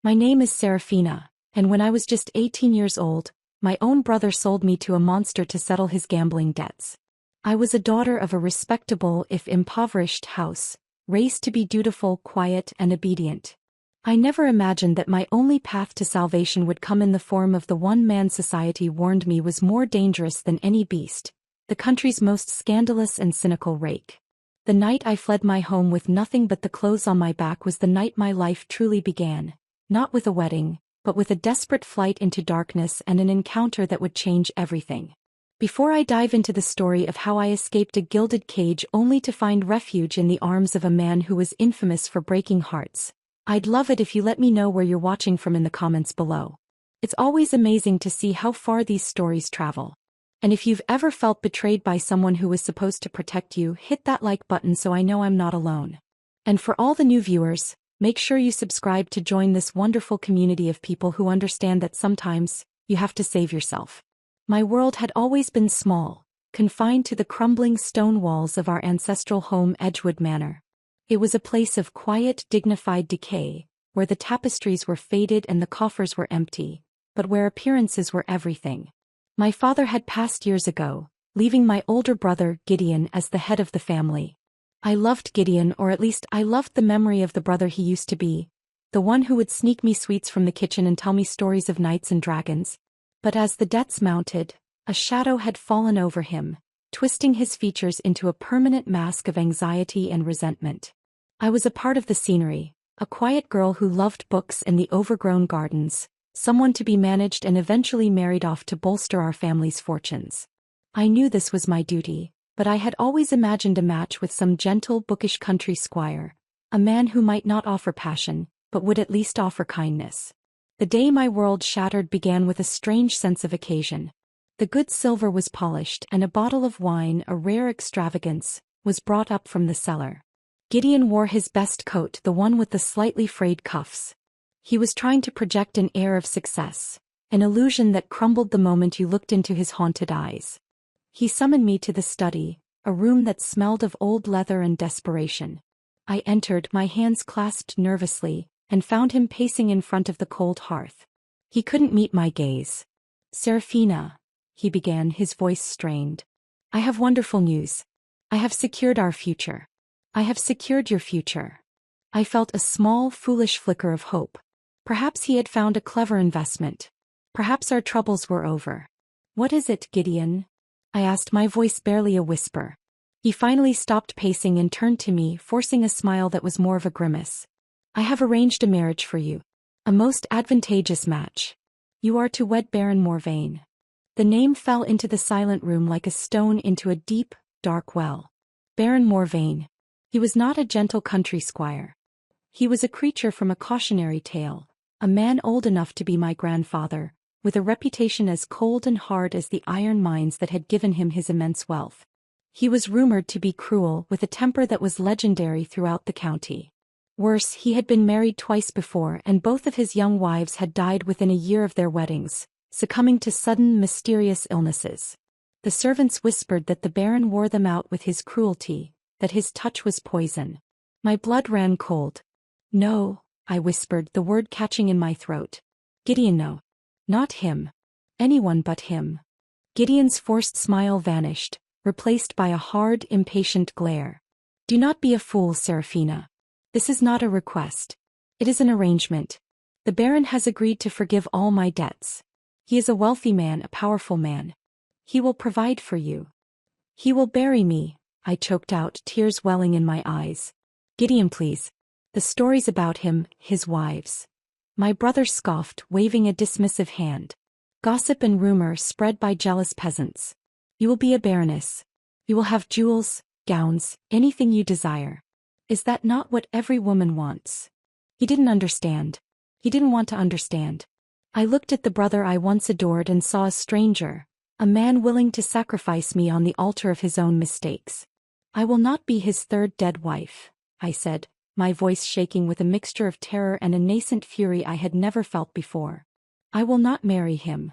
My name is Serafina, and when I was just 18 years old, my own brother sold me to a monster to settle his gambling debts. I was a daughter of a respectable if impoverished house, raised to be dutiful, quiet, and obedient. I never imagined that my only path to salvation would come in the form of the one man society warned me was more dangerous than any beast, the country's most scandalous and cynical rake. The night I fled my home with nothing but the clothes on my back was the night my life truly began, not with a wedding, but with a desperate flight into darkness and an encounter that would change everything. Before I dive into the story of how I escaped a gilded cage only to find refuge in the arms of a man who was infamous for breaking hearts, I'd love it if you let me know where you're watching from in the comments below. It's always amazing to see how far these stories travel. And if you've ever felt betrayed by someone who was supposed to protect you, hit that like button so I know I'm not alone. And for all the new viewers, make sure you subscribe to join this wonderful community of people who understand that sometimes, you have to save yourself. My world had always been small, confined to the crumbling stone walls of our ancestral home Edgewood Manor. It was a place of quiet, dignified decay, where the tapestries were faded and the coffers were empty, but where appearances were everything. My father had passed years ago, leaving my older brother, Gideon, as the head of the family. I loved Gideon, or at least I loved the memory of the brother he used to be, the one who would sneak me sweets from the kitchen and tell me stories of knights and dragons. But as the debts mounted, a shadow had fallen over him, twisting his features into a permanent mask of anxiety and resentment. I was a part of the scenery, a quiet girl who loved books and the overgrown gardens, someone to be managed and eventually married off to bolster our family's fortunes. I knew this was my duty, but I had always imagined a match with some gentle, bookish country squire, a man who might not offer passion, but would at least offer kindness. The day my world shattered began with a strange sense of occasion. The good silver was polished and a bottle of wine, a rare extravagance, was brought up from the cellar. Gideon wore his best coat, the one with the slightly frayed cuffs. He was trying to project an air of success, an illusion that crumbled the moment you looked into his haunted eyes. He summoned me to the study, a room that smelled of old leather and desperation. I entered, my hands clasped nervously, and found him pacing in front of the cold hearth. He couldn't meet my gaze. "Serafina," he began, his voice strained. "I have wonderful news. I have secured our future. I have secured your future." I felt a small, foolish flicker of hope. Perhaps he had found a clever investment. Perhaps our troubles were over. "What is it, Gideon?" I asked, my voice barely a whisper. He finally stopped pacing and turned to me, forcing a smile that was more of a grimace. "I have arranged a marriage for you. A most advantageous match. You are to wed Baron Morvain." The name fell into the silent room like a stone into a deep, dark well. Baron Morvain. He was not a gentle country squire. He was a creature from a cautionary tale, a man old enough to be my grandfather, with a reputation as cold and hard as the iron mines that had given him his immense wealth. He was rumored to be cruel, with a temper that was legendary throughout the county. Worse, he had been married twice before, and both of his young wives had died within a year of their weddings, succumbing to sudden, mysterious illnesses. The servants whispered that the Baron wore them out with his cruelty, that his touch was poison. My blood ran cold. "No," I whispered, the word catching in my throat. "Gideon, no. Not him. Anyone but him." Gideon's forced smile vanished, replaced by a hard, impatient glare. "Do not be a fool, Serafina. This is not a request. It is an arrangement. The Baron has agreed to forgive all my debts. He is a wealthy man, a powerful man. He will provide for you. He will bury me," I choked out, tears welling in my eyes. "Gideon, please. The stories about him, his wives." My brother scoffed, waving a dismissive hand. "Gossip and rumor spread by jealous peasants. You will be a baroness. You will have jewels, gowns, anything you desire. Is that not what every woman wants?" He didn't understand. He didn't want to understand. I looked at the brother I once adored and saw a stranger, a man willing to sacrifice me on the altar of his own mistakes. "I will not be his third dead wife," I said, my voice shaking with a mixture of terror and a nascent fury I had never felt before. "I will not marry him."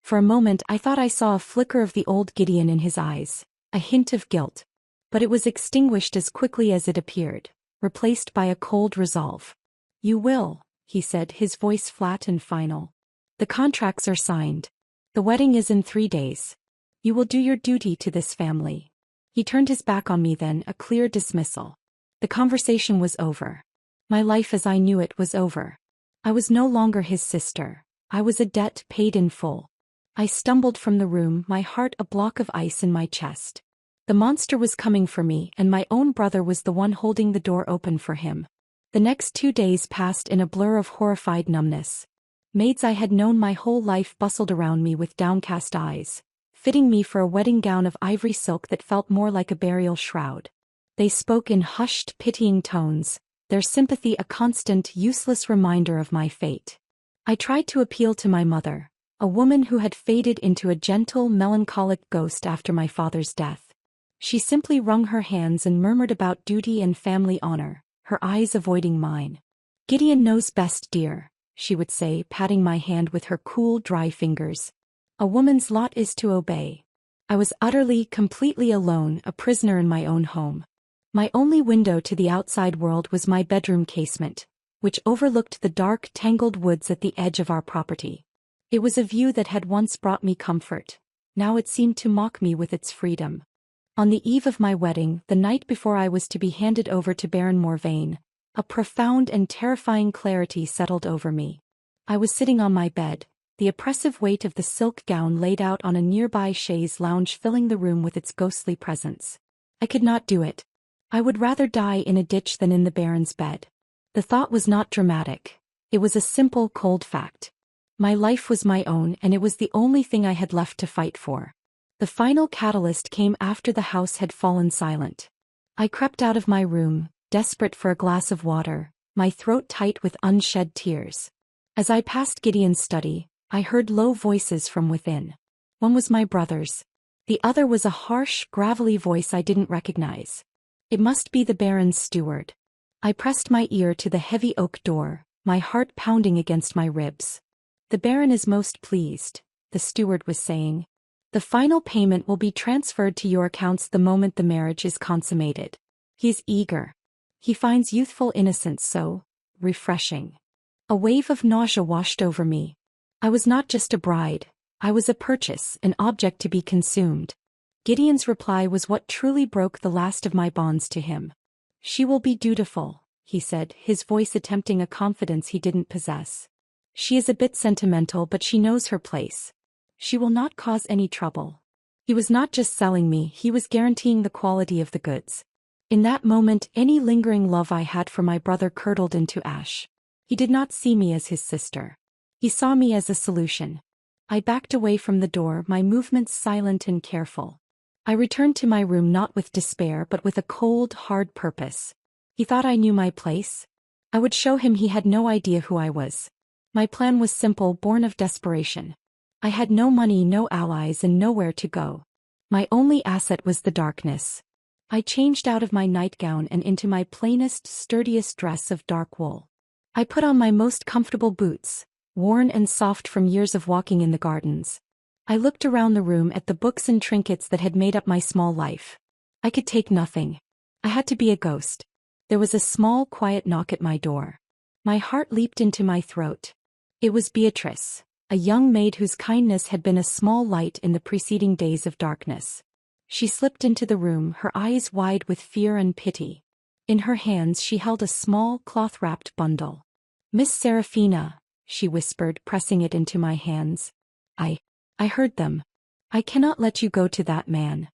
For a moment I thought I saw a flicker of the old Gideon in his eyes, a hint of guilt. But it was extinguished as quickly as it appeared, replaced by a cold resolve. "You will," he said, his voice flat and final. The contracts are signed. The wedding is in 3 days. You will do your duty to this family. He turned his back on me then, a clear dismissal. The conversation was over. My life as I knew it was over. I was no longer his sister. I was a debt paid in full. I stumbled from the room, my heart a block of ice in my chest. The monster was coming for me, and my own brother was the one holding the door open for him. The next 2 days passed in a blur of horrified numbness. Maids I had known my whole life bustled around me with downcast eyes, fitting me for a wedding gown of ivory silk that felt more like a burial shroud. They spoke in hushed, pitying tones, their sympathy a constant, useless reminder of my fate. I tried to appeal to my mother, a woman who had faded into a gentle, melancholic ghost after my father's death. She simply wrung her hands and murmured about duty and family honor, her eyes avoiding mine. "Gideon knows best, dear," she would say, patting my hand with her cool, dry fingers. "A woman's lot is to obey." I was utterly, completely alone, a prisoner in my own home. My only window to the outside world was my bedroom casement, which overlooked the dark, tangled woods at the edge of our property. It was a view that had once brought me comfort. Now it seemed to mock me with its freedom. On the eve of my wedding, the night before I was to be handed over to Baron Morvain, a profound and terrifying clarity settled over me. I was sitting on my bed, the oppressive weight of the silk gown laid out on a nearby chaise lounge filling the room with its ghostly presence. I could not do it. I would rather die in a ditch than in the Baron's bed. The thought was not dramatic. It was a simple, cold fact. My life was my own, and it was the only thing I had left to fight for. The final catalyst came after the house had fallen silent. I crept out of my room, desperate for a glass of water, my throat tight with unshed tears. As I passed Gideon's study, I heard low voices from within. One was my brother's. The other was a harsh, gravelly voice I didn't recognize. It must be the Baron's steward. I pressed my ear to the heavy oak door, my heart pounding against my ribs. "The Baron is most pleased," the steward was saying. "The final payment will be transferred to your accounts the moment the marriage is consummated. He is eager. He finds youthful innocence so refreshing." A wave of nausea washed over me. I was not just a bride. I was a purchase, an object to be consumed. Gideon's reply was what truly broke the last of my bonds to him. "She will be dutiful," he said, his voice attempting a confidence he didn't possess. "She is a bit sentimental, but she knows her place. She will not cause any trouble." He was not just selling me, he was guaranteeing the quality of the goods. In that moment, any lingering love I had for my brother curdled into ash. He did not see me as his sister. He saw me as a solution. I backed away from the door, my movements silent and careful. I returned to my room not with despair but with a cold, hard purpose. He thought I knew my place. I would show him he had no idea who I was. My plan was simple, born of desperation. I had no money, no allies, and nowhere to go. My only asset was the darkness. I changed out of my nightgown and into my plainest, sturdiest dress of dark wool. I put on my most comfortable boots, worn and soft from years of walking in the gardens. I looked around the room at the books and trinkets that had made up my small life. I could take nothing. I had to be a ghost. There was a small, quiet knock at my door. My heart leaped into my throat. It was Beatrice, a young maid whose kindness had been a small light in the preceding days of darkness. She slipped into the room, her eyes wide with fear and pity. In her hands she held a small, cloth-wrapped bundle. "Miss Seraphina," she whispered, pressing it into my hands. I heard them. "I cannot let you go to that man."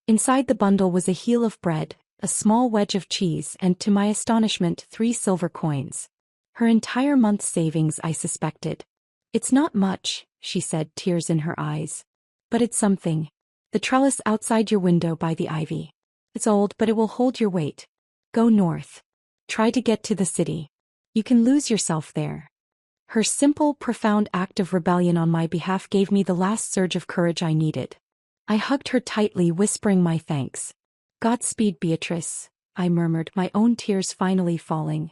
Inside the bundle was a heel of bread, a small wedge of cheese, and, to my astonishment, 3 silver coins. Her entire month's savings, I suspected. "It's not much," she said, tears in her eyes. "But it's something. The trellis outside your window by the ivy. It's old, but it will hold your weight. Go north. Try to get to the city. You can lose yourself there." Her simple, profound act of rebellion on my behalf gave me the last surge of courage I needed. I hugged her tightly, whispering my thanks. "Godspeed, Beatrice," I murmured, my own tears finally falling.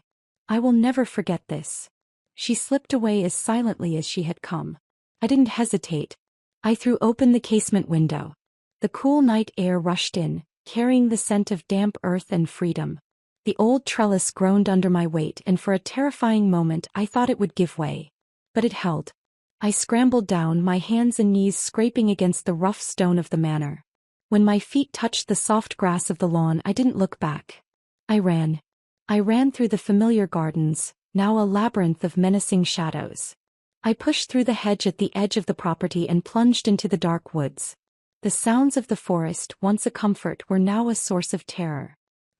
"I will never forget this." She slipped away as silently as she had come. I didn't hesitate. I threw open the casement window. The cool night air rushed in, carrying the scent of damp earth and freedom. The old trellis groaned under my weight, and for a terrifying moment I thought it would give way. But it held. I scrambled down, my hands and knees scraping against the rough stone of the manor. When my feet touched the soft grass of the lawn, I didn't look back. I ran. I ran through the familiar gardens, now a labyrinth of menacing shadows. I pushed through the hedge at the edge of the property and plunged into the dark woods. The sounds of the forest, once a comfort, were now a source of terror.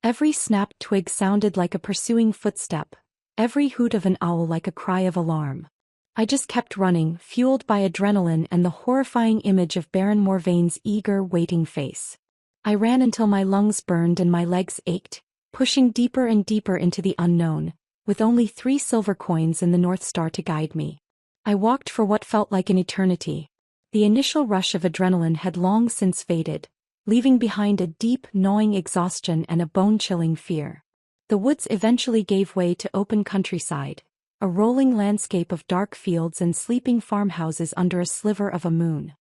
Every snapped twig sounded like a pursuing footstep, every hoot of an owl like a cry of alarm. I just kept running, fueled by adrenaline and the horrifying image of Baron Morvaine's eager, waiting face. I ran until my lungs burned and my legs ached, pushing deeper and deeper into the unknown, with only 3 silver coins and the North Star to guide me. I walked for what felt like an eternity. The initial rush of adrenaline had long since faded, leaving behind a deep, gnawing exhaustion and a bone-chilling fear. The woods eventually gave way to open countryside, a rolling landscape of dark fields and sleeping farmhouses under a sliver of a moon.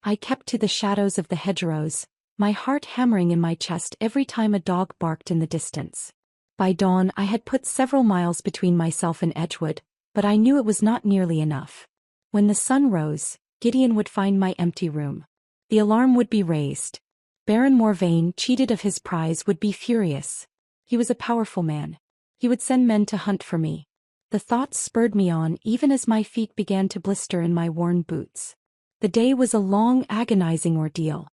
I kept to the shadows of the hedgerows, my heart hammering in my chest every time a dog barked in the distance. By dawn I had put several miles between myself and Edgewood, but I knew it was not nearly enough. When the sun rose, Gideon would find my empty room. The alarm would be raised. Baron Morvaine, cheated of his prize, would be furious. He was a powerful man. He would send men to hunt for me. The thought spurred me on even as my feet began to blister in my worn boots. The day was a long, agonizing ordeal.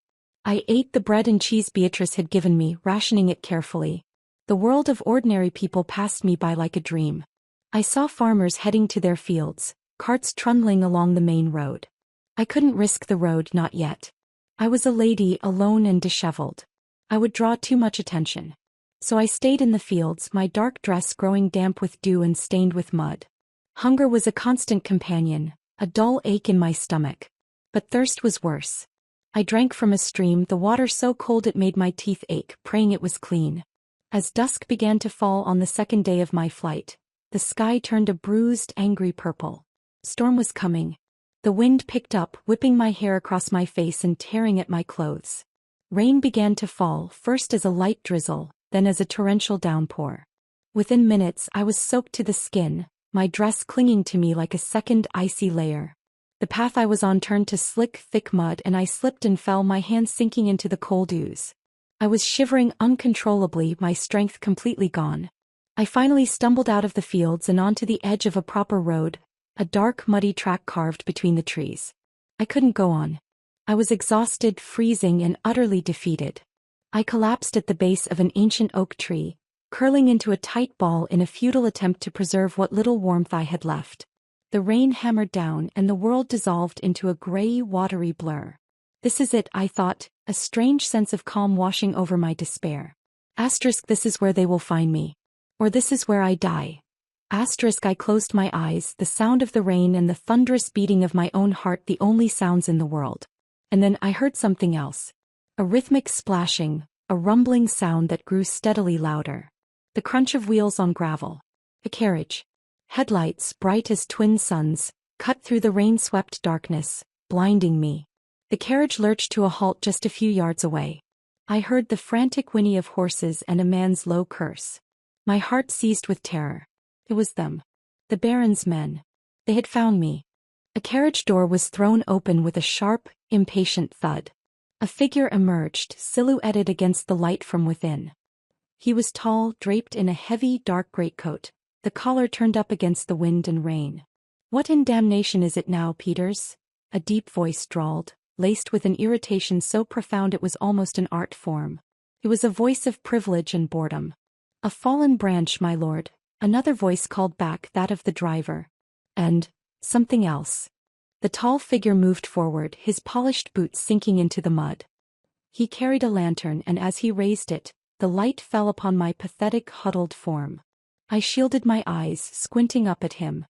I ate the bread and cheese Beatrice had given me, rationing it carefully. The world of ordinary people passed me by like a dream. I saw farmers heading to their fields, carts trundling along the main road. I couldn't risk the road, not yet. I was a lady, alone and disheveled. I would draw too much attention. So I stayed in the fields, my dark dress growing damp with dew and stained with mud. Hunger was a constant companion, a dull ache in my stomach. But thirst was worse. I drank from a stream, the water so cold it made my teeth ache, praying it was clean. As dusk began to fall on the second day of my flight, the sky turned a bruised, angry purple. Storm was coming. The wind picked up, whipping my hair across my face and tearing at my clothes. Rain began to fall, first as a light drizzle, then as a torrential downpour. Within minutes I was soaked to the skin, my dress clinging to me like a second icy layer. The path I was on turned to slick, thick mud and I slipped and fell, my hands sinking into the cold ooze. I was shivering uncontrollably, my strength completely gone. I finally stumbled out of the fields and onto the edge of a proper road, a dark, muddy track carved between the trees. I couldn't go on. I was exhausted, freezing, and utterly defeated. I collapsed at the base of an ancient oak tree, curling into a tight ball in a futile attempt to preserve what little warmth I had left. The rain hammered down and the world dissolved into a gray, watery blur. This is it, I thought, a strange sense of calm washing over my despair. This is where they will find me. Or this is where I die. I closed my eyes, the sound of the rain and the thunderous beating of my own heart the only sounds in the world. And then I heard something else. A rhythmic splashing, a rumbling sound that grew steadily louder. The crunch of wheels on gravel. A carriage. Headlights, bright as twin suns, cut through the rain-swept darkness, blinding me. The carriage lurched to a halt just a few yards away. I heard the frantic whinny of horses and a man's low curse. My heart seized with terror. It was them. The Baron's men. They had found me. A carriage door was thrown open with a sharp, impatient thud. A figure emerged, silhouetted against the light from within. He was tall, draped in a heavy, dark greatcoat, the collar turned up against the wind and rain. "What in damnation is it now, Peters?" a deep voice drawled, laced with an irritation so profound it was almost an art form. It was a voice of privilege and boredom. "A fallen branch, my lord," another voice called back, that of the driver. "And something else." The tall figure moved forward, his polished boots sinking into the mud. He carried a lantern and as he raised it, the light fell upon my pathetic, huddled form. I shielded my eyes, squinting up at him.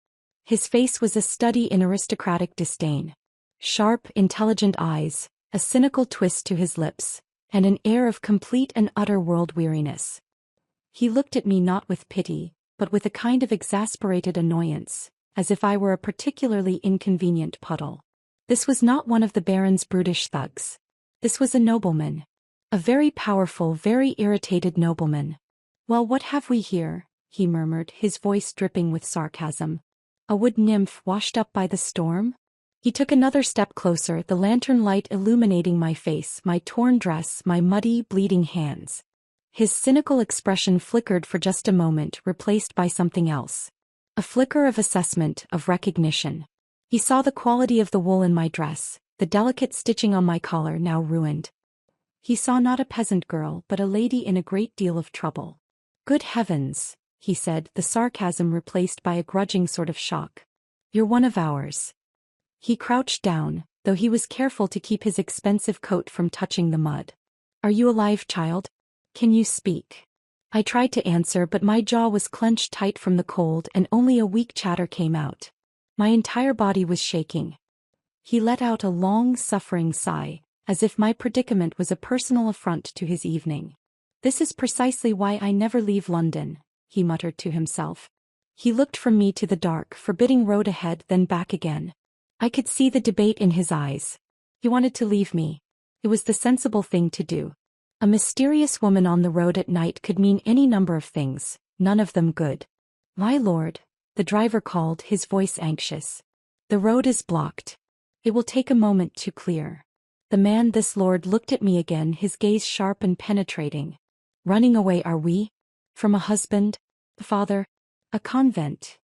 His face was a study in aristocratic disdain. Sharp, intelligent eyes, a cynical twist to his lips, and an air of complete and utter world-weariness. He looked at me not with pity, but with a kind of exasperated annoyance, as if I were a particularly inconvenient puddle. This was not one of the Baron's brutish thugs. This was a nobleman. A very powerful, very irritated nobleman. "Well, what have we here?" he murmured, his voice dripping with sarcasm. "A wood nymph washed up by the storm?" He took another step closer, the lantern light illuminating my face, my torn dress, my muddy, bleeding hands. His cynical expression flickered for just a moment, replaced by something else. A flicker of assessment, of recognition. He saw the quality of the wool in my dress, the delicate stitching on my collar now ruined. He saw not a peasant girl but a lady in a great deal of trouble. "Good heavens," he said, the sarcasm replaced by a grudging sort of shock. "You're one of ours." He crouched down, though he was careful to keep his expensive coat from touching the mud. "Are you alive, child? Can you speak?" I tried to answer, but my jaw was clenched tight from the cold and only a weak chatter came out. My entire body was shaking. He let out a long, suffering sigh, as if my predicament was a personal affront to his evening. "This is precisely why I never leave London," he muttered to himself. He looked from me to the dark, forbidding road ahead, then back again. I could see the debate in his eyes. He wanted to leave me. It was the sensible thing to do. A mysterious woman on the road at night could mean any number of things, none of them good. "My lord," the driver called, his voice anxious. "The road is blocked. It will take a moment to clear." The man, this lord, looked at me again, his gaze sharp and penetrating. "Running away, are we? From a husband? A father? A convent?"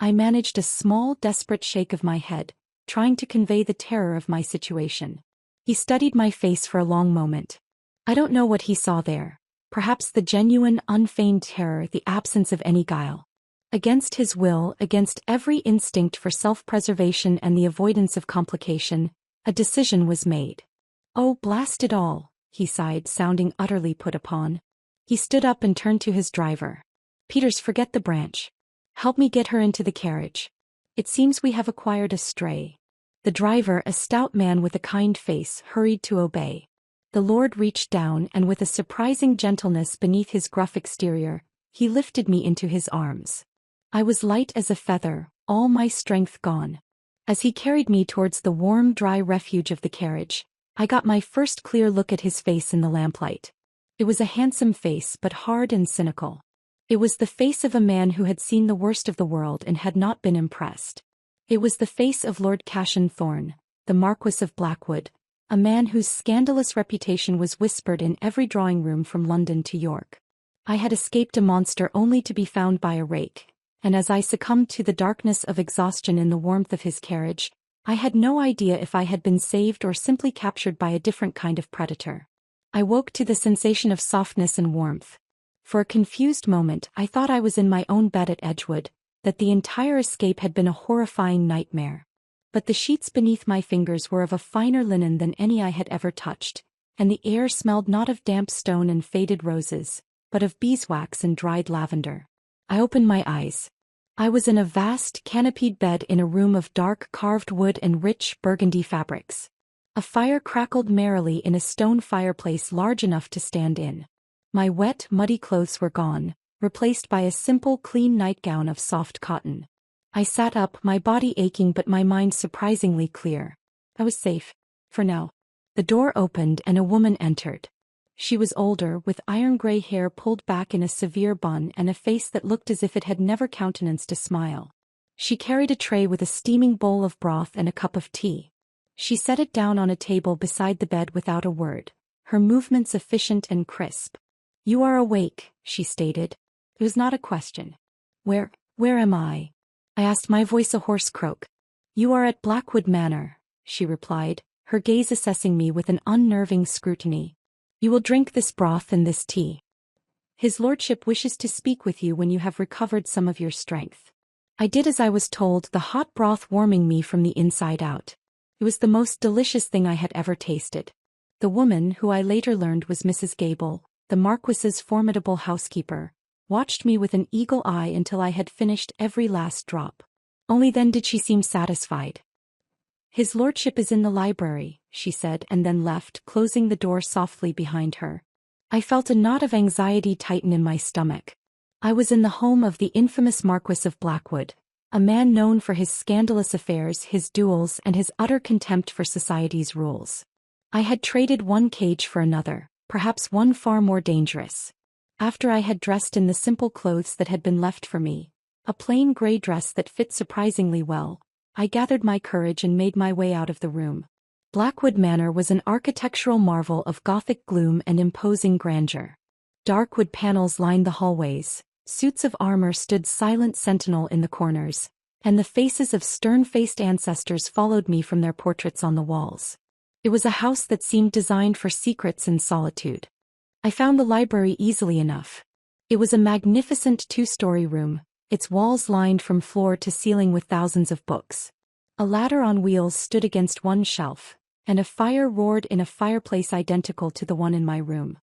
I managed a small, desperate shake of my head, trying to convey the terror of my situation. He studied my face for a long moment. I don't know what he saw there. Perhaps the genuine, unfeigned terror, the absence of any guile. Against his will, against every instinct for self-preservation and the avoidance of complication, a decision was made. "Oh, blast it all," he sighed, sounding utterly put upon. He stood up and turned to his driver. "Peters, forget the branch. Help me get her into the carriage. It seems we have acquired a stray." The driver, a stout man with a kind face, hurried to obey. The lord reached down and with a surprising gentleness beneath his gruff exterior, he lifted me into his arms. I was light as a feather, all my strength gone. As he carried me towards the warm, dry refuge of the carriage, I got my first clear look at his face in the lamplight. It was a handsome face, but hard and cynical. It was the face of a man who had seen the worst of the world and had not been impressed. It was the face of Lord Cassion Thorne, the Marquess of Blackwood, a man whose scandalous reputation was whispered in every drawing-room from London to York. I had escaped a monster only to be found by a rake, and as I succumbed to the darkness of exhaustion in the warmth of his carriage, I had no idea if I had been saved or simply captured by a different kind of predator. I woke to the sensation of softness and warmth. For a confused moment I thought I was in my own bed at Edgewood, that the entire escape had been a horrifying nightmare. But the sheets beneath my fingers were of a finer linen than any I had ever touched, and the air smelled not of damp stone and faded roses, but of beeswax and dried lavender. I opened my eyes. I was in a vast, canopied bed in a room of dark carved wood and rich burgundy fabrics. A fire crackled merrily in a stone fireplace large enough to stand in. My wet, muddy clothes were gone, replaced by a simple, clean nightgown of soft cotton. I sat up, my body aching but my mind surprisingly clear. I was safe. For now. The door opened and a woman entered. She was older, with iron-gray hair pulled back in a severe bun and a face that looked as if it had never countenanced a smile. She carried a tray with a steaming bowl of broth and a cup of tea. She set it down on a table beside the bed without a word, her movements efficient and crisp. "You are awake," she stated. It was not a question. Where am I?" I asked, my voice a hoarse croak. "You are at Blackwood Manor," she replied, her gaze assessing me with an unnerving scrutiny. "You will drink this broth and this tea. His lordship wishes to speak with you when you have recovered some of your strength." I did as I was told, the hot broth warming me from the inside out. It was the most delicious thing I had ever tasted. The woman, who I later learned was Mrs. Gable, the Marquess's formidable housekeeper, watched me with an eagle eye until I had finished every last drop. Only then did she seem satisfied. "His lordship is in the library," she said, and then left, closing the door softly behind her. I felt a knot of anxiety tighten in my stomach. I was in the home of the infamous Marquess of Blackwood, a man known for his scandalous affairs, his duels, and his utter contempt for society's rules. I had traded one cage for another, perhaps one far more dangerous. After I had dressed in the simple clothes that had been left for me, a plain gray dress that fit surprisingly well, I gathered my courage and made my way out of the room. Blackwood Manor was an architectural marvel of Gothic gloom and imposing grandeur. Dark wood panels lined the hallways, suits of armor stood silent sentinel in the corners, and the faces of stern-faced ancestors followed me from their portraits on the walls. It was a house that seemed designed for secrets and solitude. I found the library easily enough. It was a magnificent two-story room, its walls lined from floor to ceiling with thousands of books. A ladder on wheels stood against one shelf, and a fire roared in a fireplace identical to the one in my room.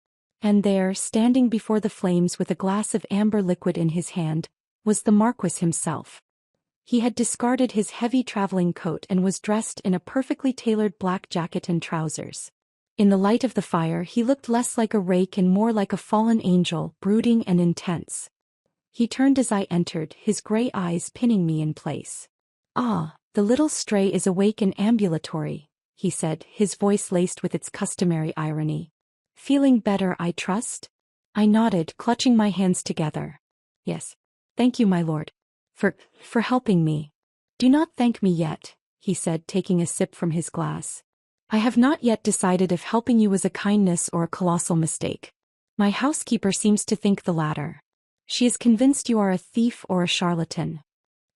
And there, standing before the flames with a glass of amber liquid in his hand, was the Marquess himself. He had discarded his heavy traveling coat and was dressed in a perfectly tailored black jacket and trousers. In the light of the fire he looked less like a rake and more like a fallen angel, brooding and intense. He turned as I entered, his gray eyes pinning me in place. "Ah, the little stray is awake and ambulatory," he said, his voice laced with its customary irony. "Feeling better, I trust?" I nodded, clutching my hands together. "Yes. Thank you, my lord. For helping me." "Do not thank me yet," he said, taking a sip from his glass. "I have not yet decided if helping you was a kindness or a colossal mistake. My housekeeper seems to think the latter. She is convinced you are a thief or a charlatan."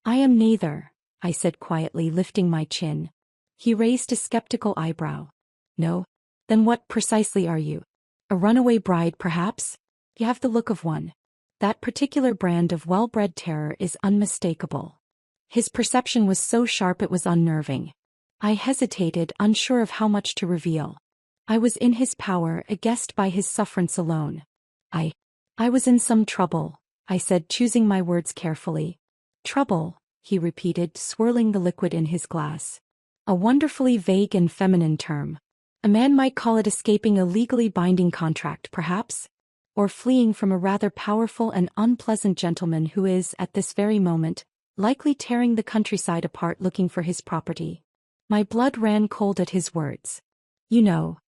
"I am neither," I said quietly, lifting my chin. He raised a skeptical eyebrow. "No? Then what precisely are you? A runaway bride, perhaps? You have the look of one. That particular brand of well-bred terror is unmistakable." His perception was so sharp it was unnerving. I hesitated, unsure of how much to reveal. I was in his power, a guest by his sufferance alone. I was in some trouble," I said, choosing my words carefully. "Trouble," he repeated, swirling the liquid in his glass. "A wonderfully vague and feminine term. A man might call it escaping a legally binding contract, perhaps? Or fleeing from a rather powerful and unpleasant gentleman who is, at this very moment, likely tearing the countryside apart looking for his property." My blood ran cold at his words. "You know."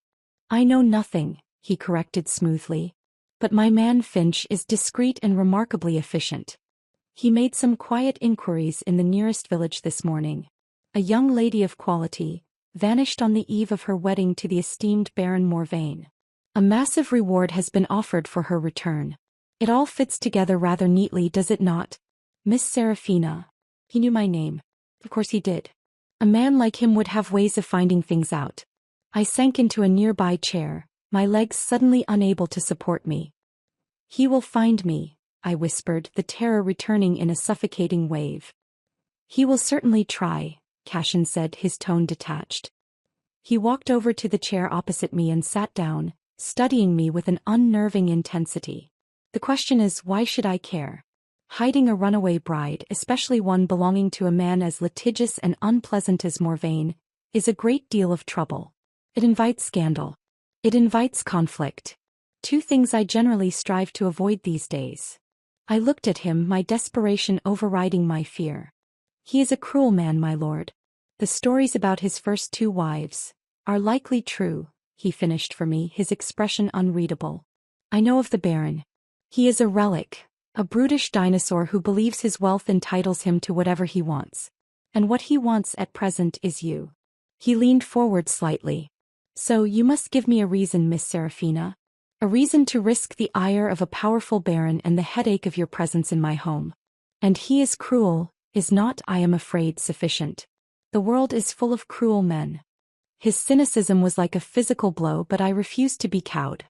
"I know nothing," he corrected smoothly. "But my man Finch is discreet and remarkably efficient. He made some quiet inquiries in the nearest village this morning. A young lady of quality vanished on the eve of her wedding to the esteemed Baron Morvain. A massive reward has been offered for her return. It all fits together rather neatly, does it not? Miss Seraphina." He knew my name. Of course he did. A man like him would have ways of finding things out. I sank into a nearby chair, my legs suddenly unable to support me. "He will find me," I whispered, the terror returning in a suffocating wave. "He will certainly try," Cashin said, his tone detached. He walked over to the chair opposite me and sat down, studying me with an unnerving intensity. "The question is, why should I care? Hiding a runaway bride, especially one belonging to a man as litigious and unpleasant as Morvain, is a great deal of trouble. It invites scandal. It invites conflict. Two things I generally strive to avoid these days." I looked at him, my desperation overriding my fear. "He is a cruel man, my lord. The stories about his first two wives are likely true," he finished for me, his expression unreadable. "I know of the Baron. He is a relic, a brutish dinosaur who believes his wealth entitles him to whatever he wants. And what he wants at present is you." He leaned forward slightly. "So you must give me a reason, Miss Seraphina. A reason to risk the ire of a powerful baron and the headache of your presence in my home. And he is cruel, is not, I am afraid, sufficient. The world is full of cruel men." His cynicism was like a physical blow, but I refused to be cowed.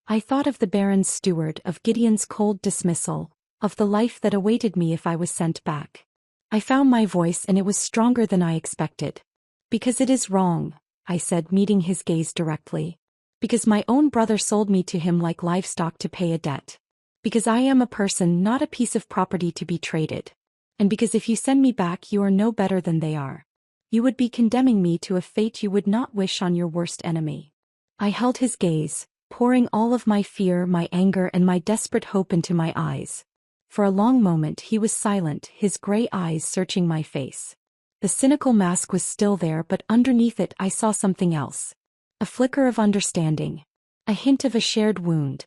I thought of the Baron's steward, of Gideon's cold dismissal, of the life that awaited me if I was sent back. I found my voice, and it was stronger than I expected. "Because it is wrong," I said, meeting his gaze directly. "Because my own brother sold me to him like livestock to pay a debt. Because I am a person, not a piece of property to be traded. And because if you send me back you are no better than they are. You would be condemning me to a fate you would not wish on your worst enemy." I held his gaze, pouring all of my fear, my anger, and my desperate hope into my eyes. For a long moment he was silent, his gray eyes searching my face. The cynical mask was still there, but underneath it I saw something else. A flicker of understanding. A hint of a shared wound.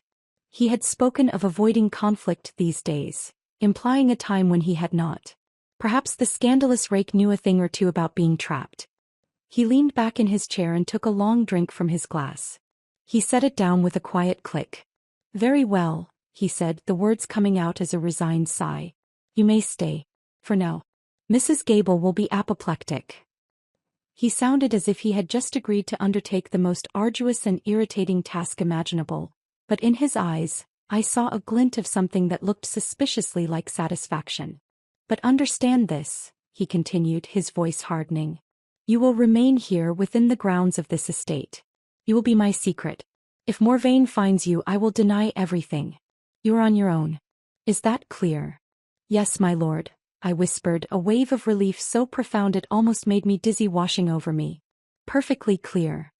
He had spoken of avoiding conflict these days, implying a time when he had not. Perhaps the scandalous Rake knew a thing or two about being trapped. He leaned back in his chair and took a long drink from his glass. He set it down with a quiet click. "Very well," he said, the words coming out as a resigned sigh. "You may stay. For now. Mrs. Gable will be apoplectic." He sounded as if he had just agreed to undertake the most arduous and irritating task imaginable, but in his eyes, I saw a glint of something that looked suspiciously like satisfaction. "But understand this," he continued, his voice hardening. "You will remain here within the grounds of this estate. You will be my secret. If Morvain finds you, I will deny everything. You are on your own. Is that clear?" "Yes, my lord," I whispered, a wave of relief so profound it almost made me dizzy washing over me. "Perfectly clear."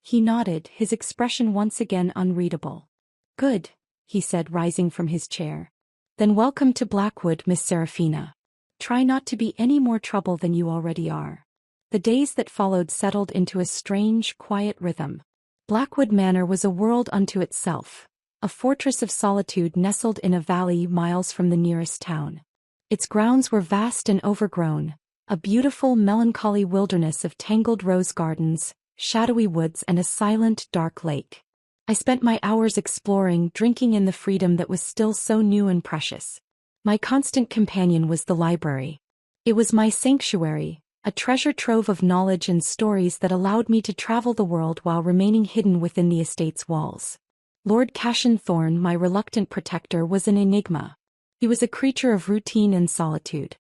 He nodded, his expression once again unreadable. "Good," he said, rising from his chair. "Then welcome to Blackwood, Miss Seraphina. Try not to be any more trouble than you already are." The days that followed settled into a strange, quiet rhythm. Blackwood Manor was a world unto itself, a fortress of solitude nestled in a valley miles from the nearest town. Its grounds were vast and overgrown, a beautiful, melancholy wilderness of tangled rose gardens, shadowy woods and a silent, dark lake. I spent my hours exploring, drinking in the freedom that was still so new and precious. My constant companion was the library. It was my sanctuary, a treasure trove of knowledge and stories that allowed me to travel the world while remaining hidden within the estate's walls. Lord Cashin Thorne, my reluctant protector, was an enigma. He was a creature of routine and solitude.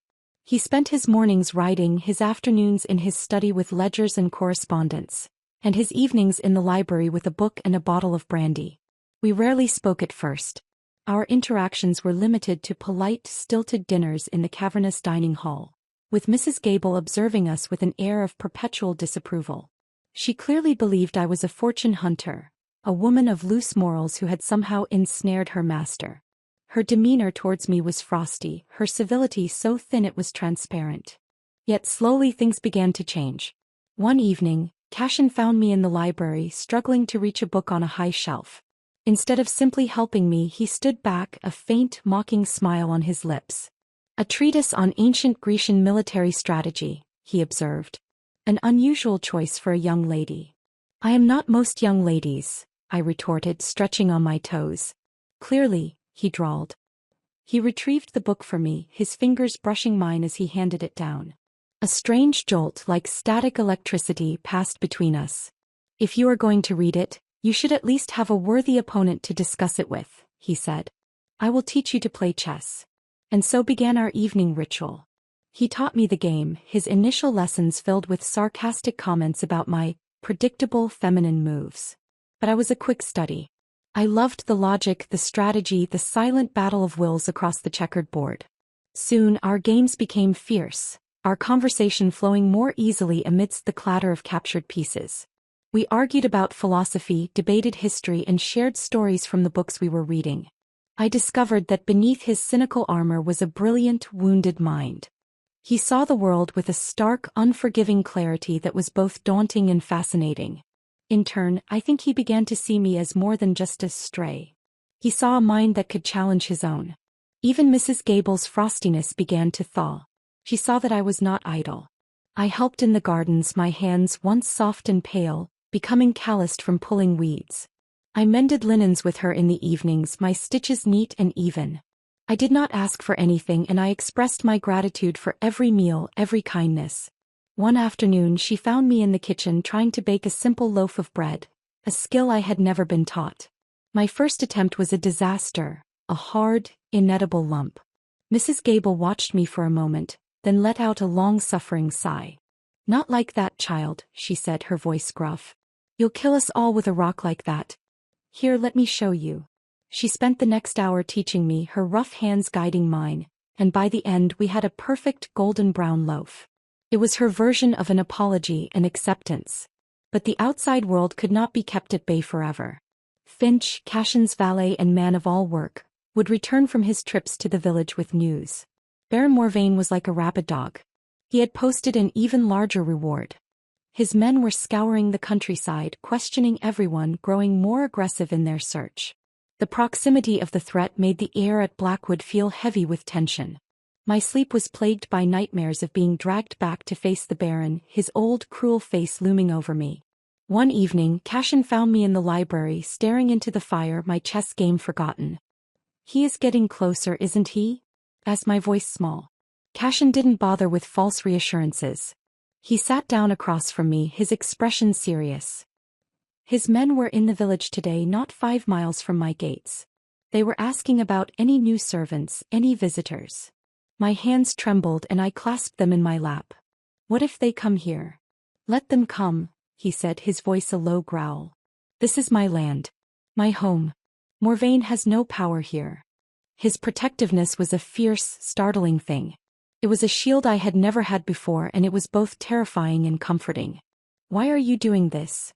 He spent his mornings writing, his afternoons in his study with ledgers and correspondence, and his evenings in the library with a book and a bottle of brandy. We rarely spoke at first. Our interactions were limited to polite, stilted dinners in the cavernous dining hall, with Mrs. Gable observing us with an air of perpetual disapproval. She clearly believed I was a fortune hunter, a woman of loose morals who had somehow ensnared her master. Her demeanor towards me was frosty, her civility so thin it was transparent. Yet slowly things began to change. One evening, Cashin found me in the library, struggling to reach a book on a high shelf. Instead of simply helping me, he stood back, a faint, mocking smile on his lips. "A treatise on ancient Grecian military strategy," he observed. "An unusual choice for a young lady." "I am not most young ladies," I retorted, stretching on my toes. "Clearly," he drawled. He retrieved the book for me, his fingers brushing mine as he handed it down. A strange jolt like static electricity passed between us. "If you are going to read it, you should at least have a worthy opponent to discuss it with," he said. "I will teach you to play chess." And so began our evening ritual. He taught me the game, his initial lessons filled with sarcastic comments about my predictable feminine moves. But I was a quick study. I loved the logic, the strategy, the silent battle of wills across the checkered board. Soon our games became fierce, our conversation flowing more easily amidst the clatter of captured pieces. We argued about philosophy, debated history, and shared stories from the books we were reading. I discovered that beneath his cynical armor was a brilliant, wounded mind. He saw the world with a stark, unforgiving clarity that was both daunting and fascinating. In turn, I think he began to see me as more than just a stray. He saw a mind that could challenge his own. Even Mrs. Gable's frostiness began to thaw. She saw that I was not idle. I helped in the gardens, my hands, once soft and pale, becoming calloused from pulling weeds. I mended linens with her in the evenings, my stitches neat and even. I did not ask for anything, and I expressed my gratitude for every meal, every kindness. One afternoon she found me in the kitchen trying to bake a simple loaf of bread, a skill I had never been taught. My first attempt was a disaster, a hard, inedible lump. Mrs. Gable watched me for a moment, then let out a long-suffering sigh. "Not like that, child," she said, her voice gruff. "You'll kill us all with a rock like that. Here, let me show you." She spent the next hour teaching me, her rough hands guiding mine, and by the end we had a perfect golden brown loaf. It was her version of an apology and acceptance. But the outside world could not be kept at bay forever. Finch, Cashin's valet and man of all work, would return from his trips to the village with news. Baron Morvain was like a rabid dog. He had posted an even larger reward. His men were scouring the countryside, questioning everyone, growing more aggressive in their search. The proximity of the threat made the air at Blackwood feel heavy with tension. My sleep was plagued by nightmares of being dragged back to face the Baron, his old, cruel face looming over me. One evening, Cashin found me in the library staring into the fire, my chess game forgotten. "He is getting closer, isn't he?" asked my voice small. Cashin didn't bother with false reassurances. He sat down across from me, his expression serious. "His men were in the village today, not 5 miles from my gates. They were asking about any new servants, any visitors." My hands trembled and I clasped them in my lap. "What if they come here?" "Let them come," he said, his voice a low growl. "This is my land. My home. Morvain has no power here." His protectiveness was a fierce, startling thing. It was a shield I had never had before, and it was both terrifying and comforting. "Why are you doing this?"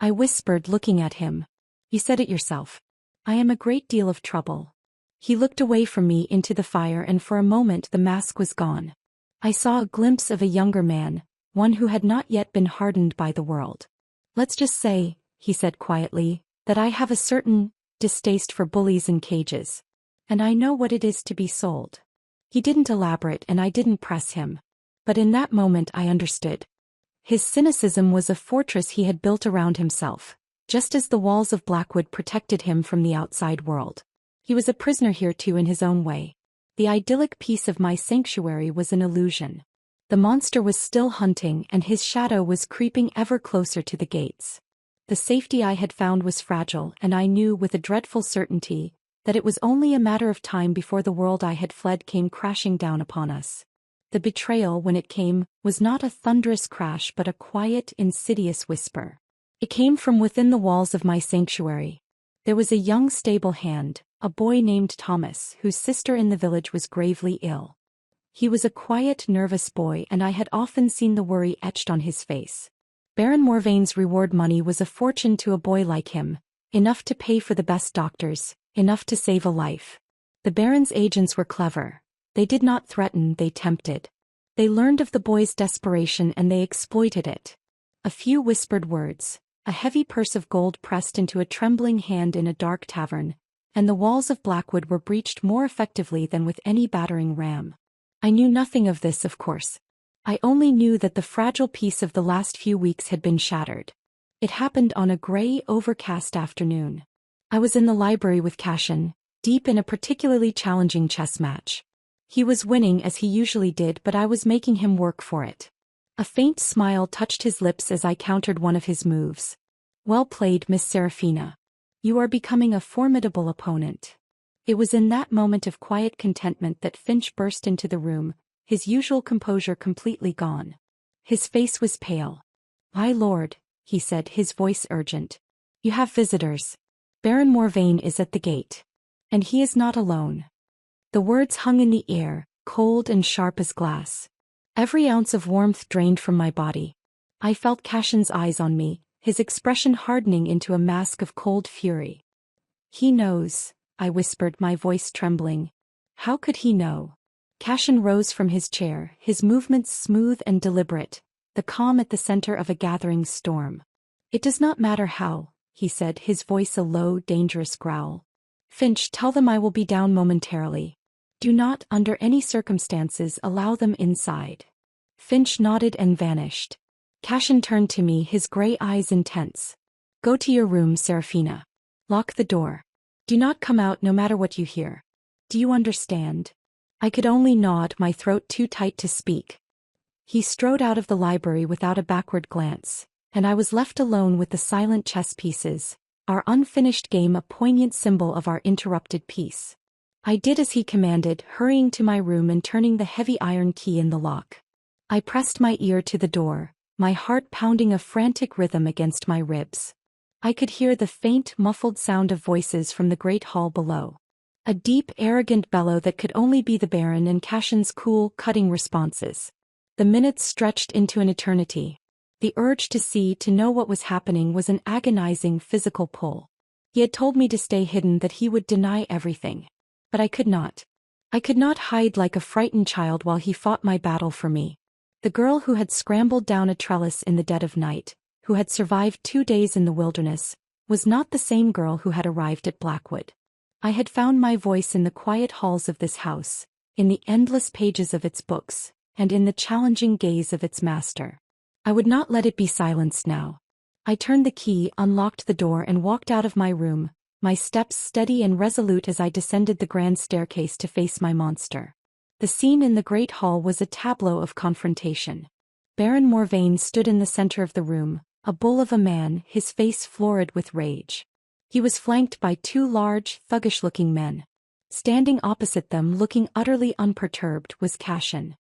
I whispered, looking at him. "You said it yourself. I am a great deal of trouble." He looked away from me into the fire, and for a moment the mask was gone. I saw a glimpse of a younger man, one who had not yet been hardened by the world. "Let's just say," he said quietly, "that I have a certain distaste for bullies and cages. And I know what it is to be sold." He didn't elaborate and I didn't press him. But in that moment I understood. His cynicism was a fortress he had built around himself, just as the walls of Blackwood protected him from the outside world. He was a prisoner here too in his own way. The idyllic peace of my sanctuary was an illusion. The monster was still hunting, and his shadow was creeping ever closer to the gates. The safety I had found was fragile, and I knew with a dreadful certainty that it was only a matter of time before the world I had fled came crashing down upon us. The betrayal, when it came, was not a thunderous crash but a quiet, insidious whisper. It came from within the walls of my sanctuary. There was a young stable hand, a boy named Thomas, whose sister in the village was gravely ill. He was a quiet, nervous boy, and I had often seen the worry etched on his face. Baron Morvain's reward money was a fortune to a boy like him, enough to pay for the best doctors, enough to save a life. The Baron's agents were clever. They did not threaten, they tempted. They learned of the boy's desperation and they exploited it. A few whispered words, a heavy purse of gold pressed into a trembling hand in a dark tavern, and the walls of Blackwood were breached more effectively than with any battering ram. I knew nothing of this, of course. I only knew that the fragile peace of the last few weeks had been shattered. It happened on a gray, overcast afternoon. I was in the library with Cashin, deep in a particularly challenging chess match. He was winning as he usually did, but I was making him work for it. A faint smile touched his lips as I countered one of his moves. "Well played, Miss Seraphina. You are becoming a formidable opponent." It was in that moment of quiet contentment that Finch burst into the room, his usual composure completely gone. His face was pale. "My lord," he said, his voice urgent. "You have visitors. Baron Morvain is at the gate. And he is not alone." The words hung in the air, cold and sharp as glass. Every ounce of warmth drained from my body. I felt Cashin's eyes on me, his expression hardening into a mask of cold fury. "He knows," I whispered, my voice trembling. "How could he know?" Cashin rose from his chair, his movements smooth and deliberate, the calm at the center of a gathering storm. "It does not matter how," he said, his voice a low, dangerous growl. "Finch, tell them I will be down momentarily. Do not, under any circumstances, allow them inside." Finch nodded and vanished. Cashin turned to me, his gray eyes intense. "Go to your room, Seraphina. Lock the door. Do not come out no matter what you hear. Do you understand?" I could only nod, my throat too tight to speak. He strode out of the library without a backward glance, and I was left alone with the silent chess pieces, our unfinished game a poignant symbol of our interrupted peace. I did as he commanded, hurrying to my room and turning the heavy iron key in the lock. I pressed my ear to the door, my heart pounding a frantic rhythm against my ribs. I could hear the faint, muffled sound of voices from the great hall below. A deep, arrogant bellow that could only be the Baron, and Cashin's cool, cutting responses. The minutes stretched into an eternity. The urge to see, to know what was happening was an agonizing physical pull. He had told me to stay hidden, that he would deny everything. But I could not. I could not hide like a frightened child while he fought my battle for me. The girl who had scrambled down a trellis in the dead of night, who had survived 2 days in the wilderness, was not the same girl who had arrived at Blackwood. I had found my voice in the quiet halls of this house, in the endless pages of its books, and in the challenging gaze of its master. I would not let it be silenced now. I turned the key, unlocked the door and walked out of my room, my steps steady and resolute as I descended the grand staircase to face my monster. The scene in the great hall was a tableau of confrontation. Baron Morvain stood in the center of the room, a bull of a man, his face florid with rage. He was flanked by two large, thuggish-looking men. Standing opposite them, looking utterly unperturbed, was Cashin.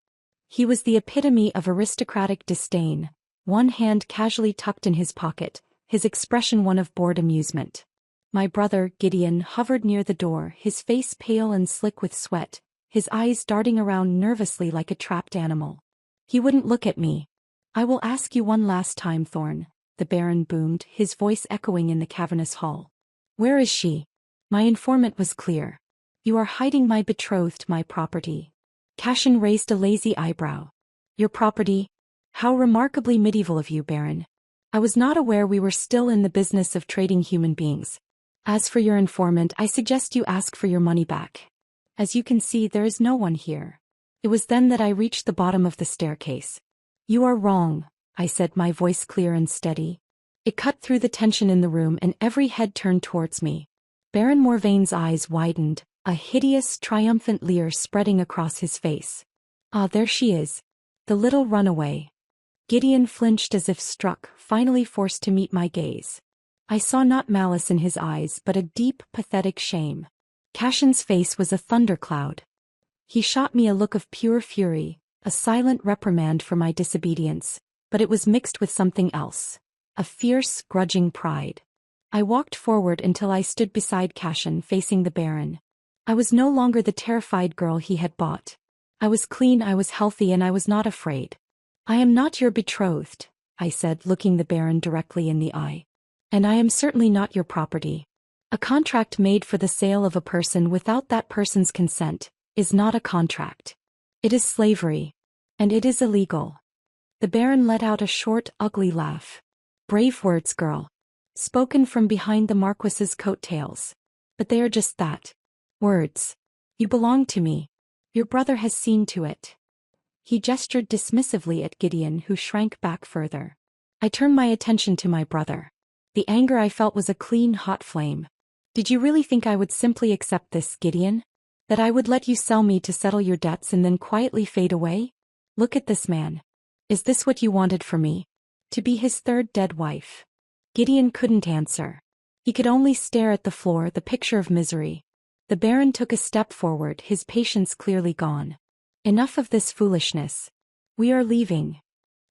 He was the epitome of aristocratic disdain, one hand casually tucked in his pocket, his expression one of bored amusement. My brother, Gideon, hovered near the door, his face pale and slick with sweat, his eyes darting around nervously like a trapped animal. He wouldn't look at me. "I will ask you one last time, Thorn," the Baron boomed, his voice echoing in the cavernous hall. "Where is she?" My informant was clear. "You are hiding my betrothed, my property." Cashin raised a lazy eyebrow. "Your property? How remarkably medieval of you, Baron. I was not aware we were still in the business of trading human beings. As for your informant, I suggest you ask for your money back. As you can see, there is no one here." It was then that I reached the bottom of the staircase. "You are wrong," I said, my voice clear and steady. It cut through the tension in the room and every head turned towards me. Baron Morvain's eyes widened, a hideous, triumphant leer spreading across his face. "Ah, there she is. The little runaway." Gideon flinched as if struck, finally forced to meet my gaze. I saw not malice in his eyes but a deep, pathetic shame. Cashin's face was a thundercloud. He shot me a look of pure fury, a silent reprimand for my disobedience, but it was mixed with something else, a fierce, grudging pride. I walked forward until I stood beside Cashin, facing the Baron. I was no longer the terrified girl he had bought. I was clean, I was healthy, and I was not afraid. "I am not your betrothed," I said, looking the Baron directly in the eye. "And I am certainly not your property. A contract made for the sale of a person without that person's consent is not a contract. It is slavery. And it is illegal." The Baron let out a short, ugly laugh. "Brave words, girl. Spoken from behind the Marquess's coattails. But they are just that. Words. You belong to me. Your brother has seen to it." He gestured dismissively at Gideon, who shrank back further. I turned my attention to my brother. The anger I felt was a clean, hot flame. "Did you really think I would simply accept this, Gideon? That I would let you sell me to settle your debts and then quietly fade away? Look at this man. Is this what you wanted for me? To be his third dead wife?" Gideon couldn't answer. He could only stare at the floor, the picture of misery. The Baron took a step forward, his patience clearly gone. "Enough of this foolishness. We are leaving."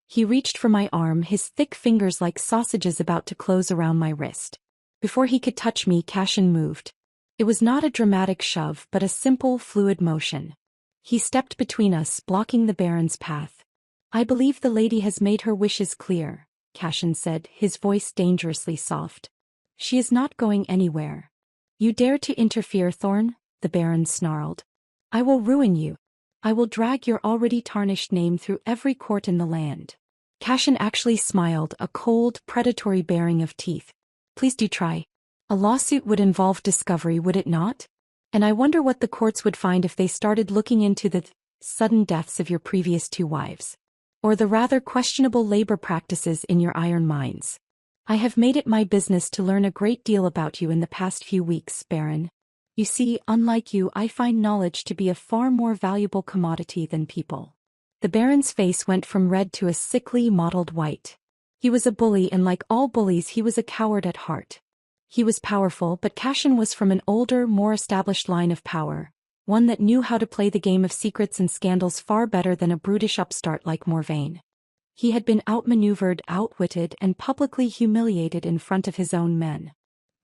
He reached for my arm, his thick fingers like sausages about to close around my wrist. Before he could touch me, Cashin moved. It was not a dramatic shove but a simple, fluid motion. He stepped between us, blocking the Baron's path. "I believe the lady has made her wishes clear," Cashin said, his voice dangerously soft. "She is not going anywhere." "You dare to interfere, Thorn?" the Baron snarled. "I will ruin you. I will drag your already tarnished name through every court in the land." Cashin actually smiled, a cold, predatory baring of teeth. "Please do try. A lawsuit would involve discovery, would it not? And I wonder what the courts would find if they started looking into the sudden deaths of your previous two wives. Or the rather questionable labor practices in your iron mines. I have made it my business to learn a great deal about you in the past few weeks, Baron. You see, unlike you, I find knowledge to be a far more valuable commodity than people." The Baron's face went from red to a sickly, mottled white. He was a bully, and like all bullies, he was a coward at heart. He was powerful, but Cashin was from an older, more established line of power, one that knew how to play the game of secrets and scandals far better than a brutish upstart like Morvain. He had been outmaneuvered, outwitted, and publicly humiliated in front of his own men.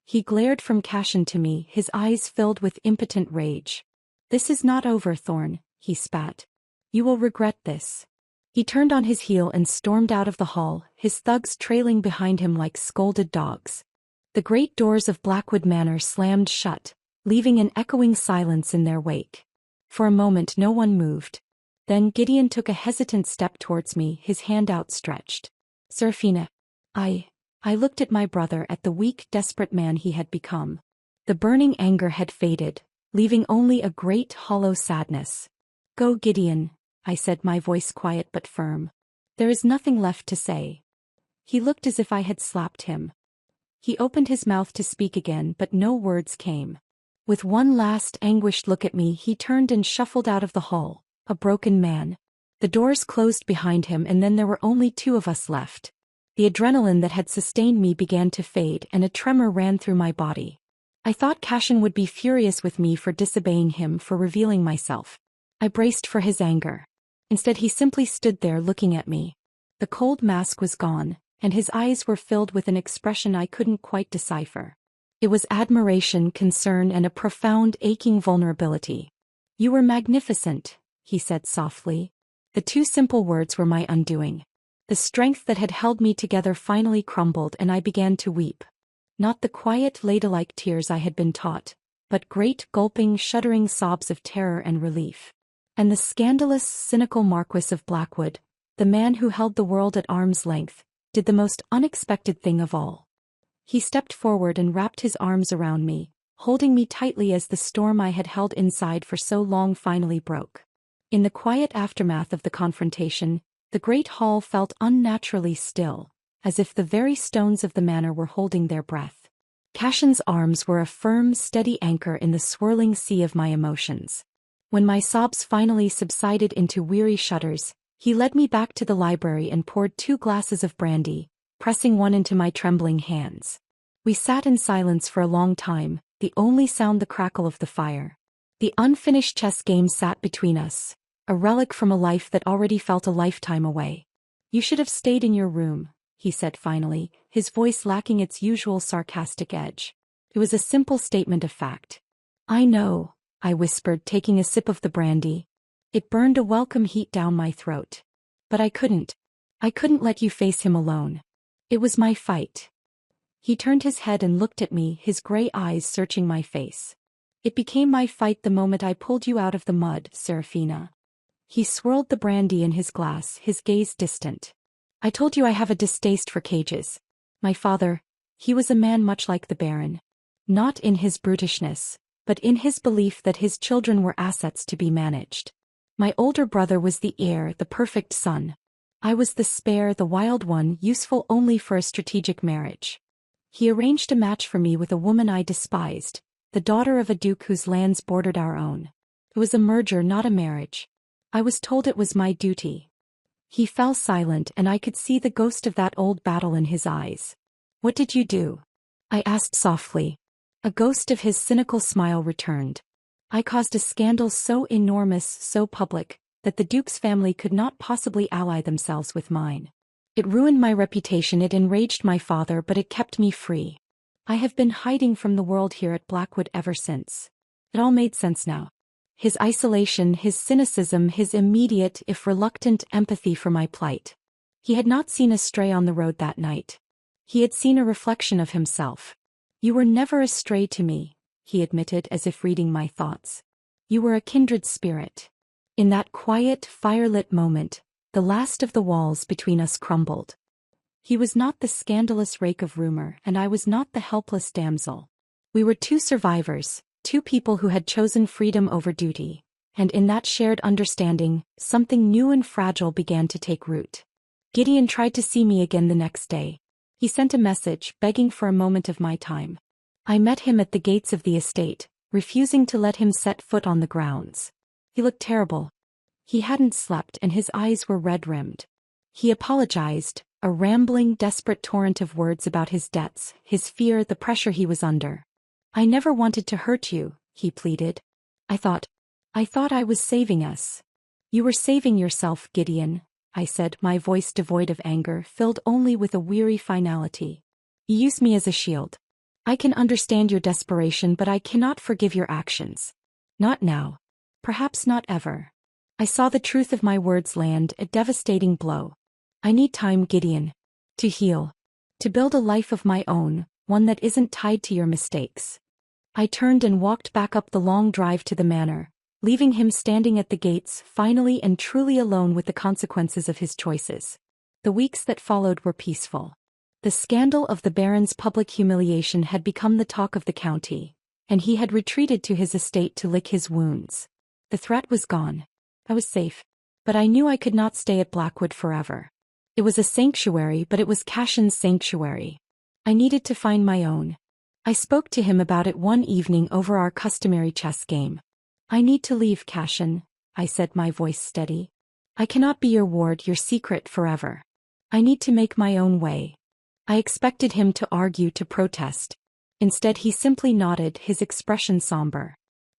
He glared from Cashin to me, his eyes filled with impotent rage. "This is not over, Thorn," he spat. "You will regret this." He turned on his heel and stormed out of the hall, his thugs trailing behind him like scolded dogs. The great doors of Blackwood Manor slammed shut, leaving an echoing silence in their wake. For a moment no one moved. Then Gideon took a hesitant step towards me, his hand outstretched. "Seraphina." I looked at my brother, at the weak, desperate man he had become. The burning anger had faded, leaving only a great hollow sadness. "Go, Gideon," I said, my voice quiet but firm. "There is nothing left to say." He looked as if I had slapped him. He opened his mouth to speak again, but no words came. With one last anguished look at me, he turned and shuffled out of the hall, a broken man. The doors closed behind him, and then there were only two of us left. The adrenaline that had sustained me began to fade, and a tremor ran through my body. I thought Cashin would be furious with me for disobeying him, for revealing myself. I braced for his anger. Instead, he simply stood there looking at me. The cold mask was gone, and his eyes were filled with an expression I couldn't quite decipher. It was admiration, concern, and a profound, aching vulnerability. "You were magnificent," he said softly. The two simple words were my undoing. The strength that had held me together finally crumbled, and I began to weep. Not the quiet, ladylike tears I had been taught, but great, gulping, shuddering sobs of terror and relief. And the scandalous, cynical Marquess of Blackwood, the man who held the world at arm's length, did the most unexpected thing of all. He stepped forward and wrapped his arms around me, holding me tightly as the storm I had held inside for so long finally broke. In the quiet aftermath of the confrontation, the great hall felt unnaturally still, as if the very stones of the manor were holding their breath. Cashin's arms were a firm, steady anchor in the swirling sea of my emotions. When my sobs finally subsided into weary shudders, he led me back to the library and poured 2 glasses of brandy, pressing one into my trembling hands. We sat in silence for a long time, the only sound the crackle of the fire. The unfinished chess game sat between us, a relic from a life that already felt a lifetime away. "You should have stayed in your room," he said finally, his voice lacking its usual sarcastic edge. It was a simple statement of fact. "I know," I whispered, taking a sip of the brandy. It burned a welcome heat down my throat. "But I couldn't. I couldn't let you face him alone. It was my fight." He turned his head and looked at me, his gray eyes searching my face. "It became my fight the moment I pulled you out of the mud, Serafina." He swirled the brandy in his glass, his gaze distant. "I told you I have a distaste for cages. My father, he was a man much like the Baron. Not in his brutishness, but in his belief that his children were assets to be managed. My older brother was the heir, the perfect son. I was the spare, the wild one, useful only for a strategic marriage. He arranged a match for me with a woman I despised, the daughter of a duke whose lands bordered our own. It was a merger, not a marriage. I was told it was my duty." He fell silent, and I could see the ghost of that old battle in his eyes. "What did you do?" I asked softly. A ghost of his cynical smile returned. "I caused a scandal so enormous, so public, that the Duke's family could not possibly ally themselves with mine. It ruined my reputation, it enraged my father, but it kept me free. I have been hiding from the world here at Blackwood ever since." It all made sense now. His isolation, his cynicism, his immediate, if reluctant, empathy for my plight. He had not seen a stray on the road that night. He had seen a reflection of himself. "You were never a stray to me," he admitted, as if reading my thoughts. "You were a kindred spirit." In that quiet, firelit moment, the last of the walls between us crumbled. He was not the scandalous rake of rumor, and I was not the helpless damsel. We were 2 survivors, 2 people who had chosen freedom over duty, and in that shared understanding, something new and fragile began to take root. Gideon tried to see me again the next day. He sent a message, begging for a moment of my time. I met him at the gates of the estate, refusing to let him set foot on the grounds. He looked terrible. He hadn't slept, and his eyes were red-rimmed. He apologized, a rambling, desperate torrent of words about his debts, his fear, the pressure he was under. "I never wanted to hurt you," he pleaded. I thought I was saving us." "You were saving yourself, Gideon," I said, my voice devoid of anger, filled only with a weary finality. "You used me as a shield. I can understand your desperation, but I cannot forgive your actions. Not now. Perhaps not ever." I saw the truth of my words land, a devastating blow. "I need time, Gideon. To heal. To build a life of my own, one that isn't tied to your mistakes." I turned and walked back up the long drive to the manor, leaving him standing at the gates, finally and truly alone with the consequences of his choices. The weeks that followed were peaceful. The scandal of the Baron's public humiliation had become the talk of the county, and he had retreated to his estate to lick his wounds. The threat was gone. I was safe. But I knew I could not stay at Blackwood forever. It was a sanctuary, but it was Cashin's sanctuary. I needed to find my own. I spoke to him about it one evening over our customary chess game. I need to leave, Cashin, I said, my voice steady. I cannot be your ward, your secret forever. I need to make my own way. I expected him to argue, to protest. Instead he simply nodded, his expression somber.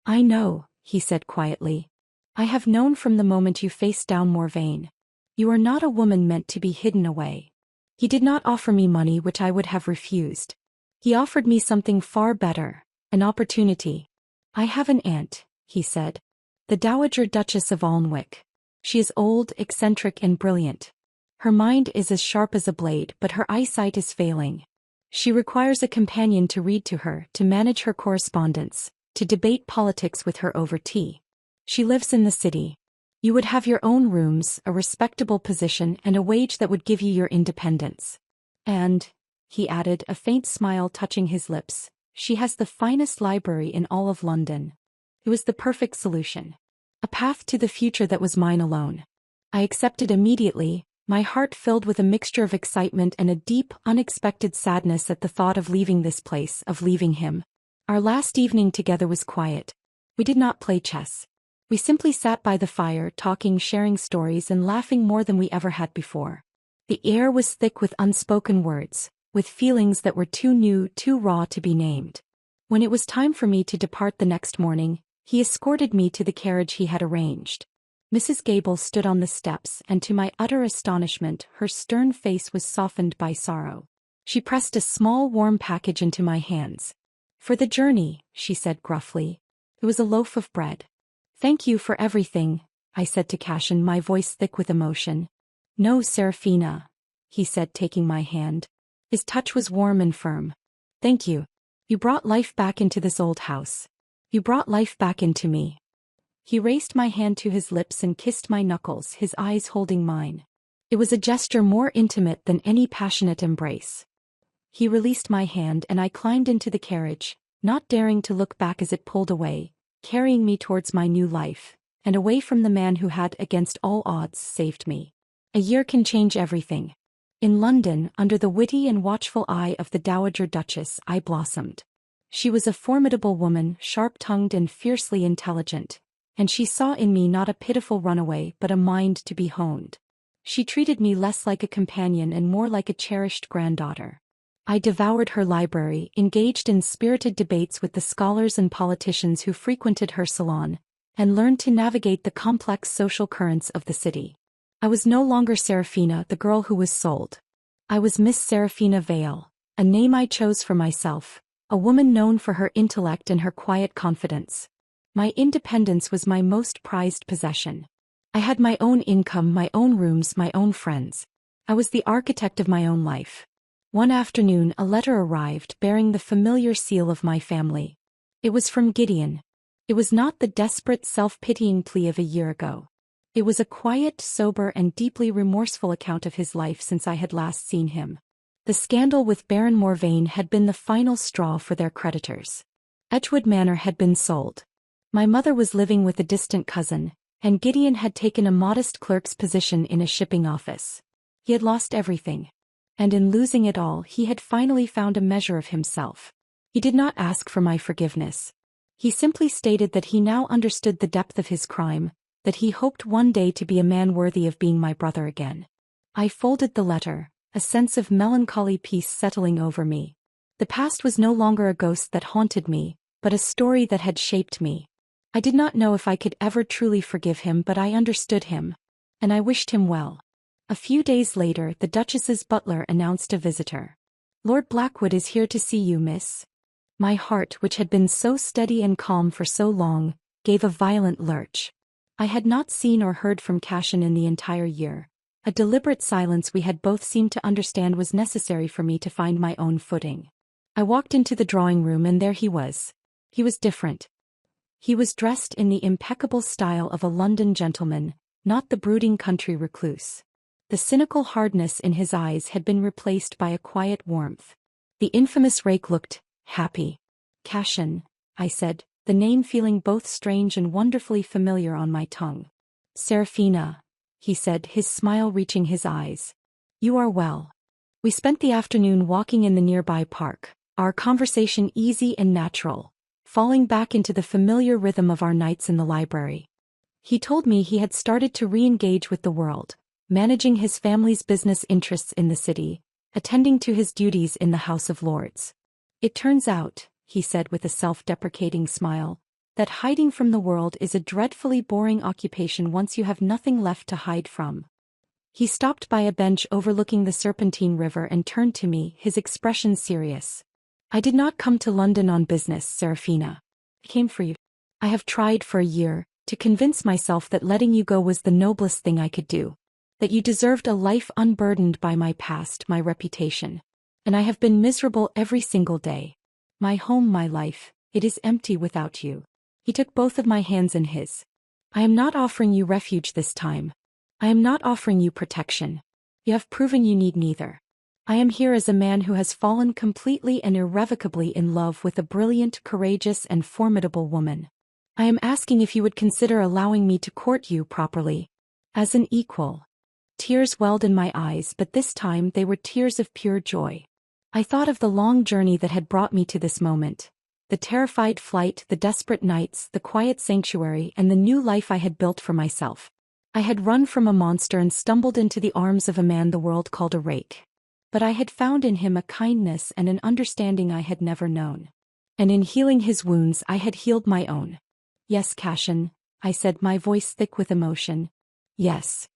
I know, he said quietly. I have known from the moment you faced down Morvain. You are not a woman meant to be hidden away. He did not offer me money, which I would have refused. He offered me something far better, an opportunity. I have an aunt, he said. The Dowager Duchess of Alnwick. She is old, eccentric and brilliant. Her mind is as sharp as a blade, but her eyesight is failing. She requires a companion to read to her, to manage her correspondence, to debate politics with her over tea. She lives in the city. You would have your own rooms, a respectable position and a wage that would give you your independence. And, he added, a faint smile touching his lips, she has the finest library in all of London. It was the perfect solution. A path to the future that was mine alone. I accepted immediately, my heart filled with a mixture of excitement and a deep, unexpected sadness at the thought of leaving this place, of leaving him. Our last evening together was quiet. We did not play chess. We simply sat by the fire, talking, sharing stories and laughing more than we ever had before. The air was thick with unspoken words, with feelings that were too new, too raw to be named. When it was time for me to depart the next morning, he escorted me to the carriage he had arranged. Mrs. Gable stood on the steps, and to my utter astonishment, her stern face was softened by sorrow. She pressed a small warm package into my hands. For the journey, she said gruffly. It was a loaf of bread. Thank you for everything, I said to Cashin, my voice thick with emotion. No, Serafina, he said, taking my hand. His touch was warm and firm. Thank you. You brought life back into this old house. You brought life back into me. He raised my hand to his lips and kissed my knuckles, his eyes holding mine. It was a gesture more intimate than any passionate embrace. He released my hand and I climbed into the carriage, not daring to look back as it pulled away, carrying me towards my new life, and away from the man who had, against all odds, saved me. A year can change everything. In London, under the witty and watchful eye of the Dowager Duchess, I blossomed. She was a formidable woman, sharp-tongued and fiercely intelligent, and she saw in me not a pitiful runaway but a mind to be honed. She treated me less like a companion and more like a cherished granddaughter. I devoured her library, engaged in spirited debates with the scholars and politicians who frequented her salon, and learned to navigate the complex social currents of the city. I was no longer Serafina, the girl who was sold. I was Miss Serafina Vale, a name I chose for myself, a woman known for her intellect and her quiet confidence. My independence was my most prized possession. I had my own income, my own rooms, my own friends. I was the architect of my own life. One afternoon a letter arrived bearing the familiar seal of my family. It was from Gideon. It was not the desperate, self-pitying plea of a year ago. It was a quiet, sober and deeply remorseful account of his life since I had last seen him. The scandal with Baron Morvain had been the final straw for their creditors. Edgewood Manor had been sold. My mother was living with a distant cousin, and Gideon had taken a modest clerk's position in a shipping office. He had lost everything. And in losing it all he had finally found a measure of himself. He did not ask for my forgiveness. He simply stated that he now understood the depth of his crime, that he hoped one day to be a man worthy of being my brother again. I folded the letter, a sense of melancholy peace settling over me. The past was no longer a ghost that haunted me, but a story that had shaped me. I did not know if I could ever truly forgive him, but I understood him, and I wished him well. A few days later the Duchess's butler announced a visitor. Lord Blackwood is here to see you, miss. My heart, which had been so steady and calm for so long, gave a violent lurch. I had not seen or heard from Cashin in the entire year. A deliberate silence we had both seemed to understand was necessary for me to find my own footing. I walked into the drawing room and there he was. He was different. He was dressed in the impeccable style of a London gentleman, not the brooding country recluse. The cynical hardness in his eyes had been replaced by a quiet warmth. The infamous Rake looked happy. Cashin, I said, the name feeling both strange and wonderfully familiar on my tongue. Serafina, he said, his smile reaching his eyes. You are well. We spent the afternoon walking in the nearby park, our conversation easy and natural, falling back into the familiar rhythm of our nights in the library. He told me he had started to re-engage with the world, managing his family's business interests in the city, attending to his duties in the House of Lords. It turns out, he said with a self-deprecating smile, that hiding from the world is a dreadfully boring occupation once you have nothing left to hide from. He stopped by a bench overlooking the Serpentine River and turned to me, his expression serious. I did not come to London on business, Serafina. I came for you. I have tried for a year to convince myself that letting you go was the noblest thing I could do, that you deserved a life unburdened by my past, my reputation. And I have been miserable every single day. My home, my life, it is empty without you. He took both of my hands in his. I am not offering you refuge this time. I am not offering you protection. You have proven you need neither. I am here as a man who has fallen completely and irrevocably in love with a brilliant, courageous, and formidable woman. I am asking if you would consider allowing me to court you properly, as an equal. Tears welled in my eyes, but this time they were tears of pure joy. I thought of the long journey that had brought me to this moment, the terrified flight, the desperate nights, the quiet sanctuary, and the new life I had built for myself. I had run from a monster and stumbled into the arms of a man the world called a rake. But I had found in him a kindness and an understanding I had never known. And in healing his wounds I had healed my own. Yes, Cashin, I said, my voice thick with emotion. Yes.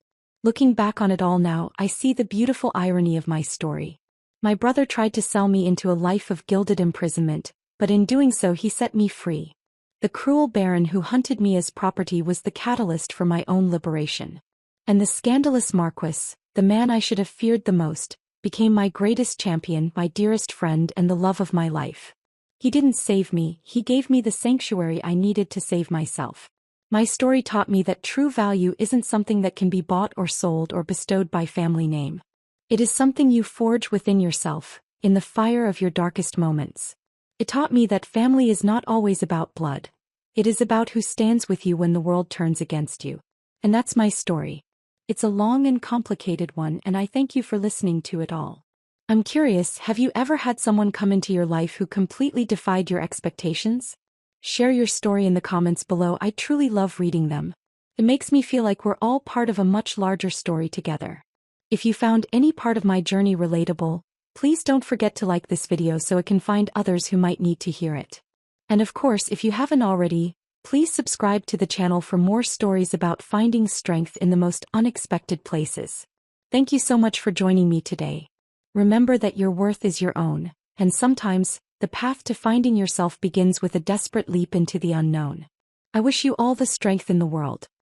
Looking back on it all now, I see the beautiful irony of my story. My brother tried to sell me into a life of gilded imprisonment, but in doing so he set me free. The cruel baron who hunted me as property was the catalyst for my own liberation. And the scandalous Marquess, the man I should have feared the most, became my greatest champion, my dearest friend, and the love of my life. He didn't save me, he gave me the sanctuary I needed to save myself. My story taught me that true value isn't something that can be bought or sold or bestowed by family name. It is something you forge within yourself, in the fire of your darkest moments. It taught me that family is not always about blood. It is about who stands with you when the world turns against you. And that's my story. It's a long and complicated one, and I thank you for listening to it all. I'm curious, have you ever had someone come into your life who completely defied your expectations? Share your story in the comments below. I truly love reading them. It makes me feel like we're all part of a much larger story together. If you found any part of my journey relatable, please don't forget to like this video so it can find others who might need to hear it. And of course, if you haven't already, please subscribe to the channel for more stories about finding strength in the most unexpected places. Thank you so much for joining me today. Remember that your worth is your own, and sometimes, the path to finding yourself begins with a desperate leap into the unknown. I wish you all the strength in the world.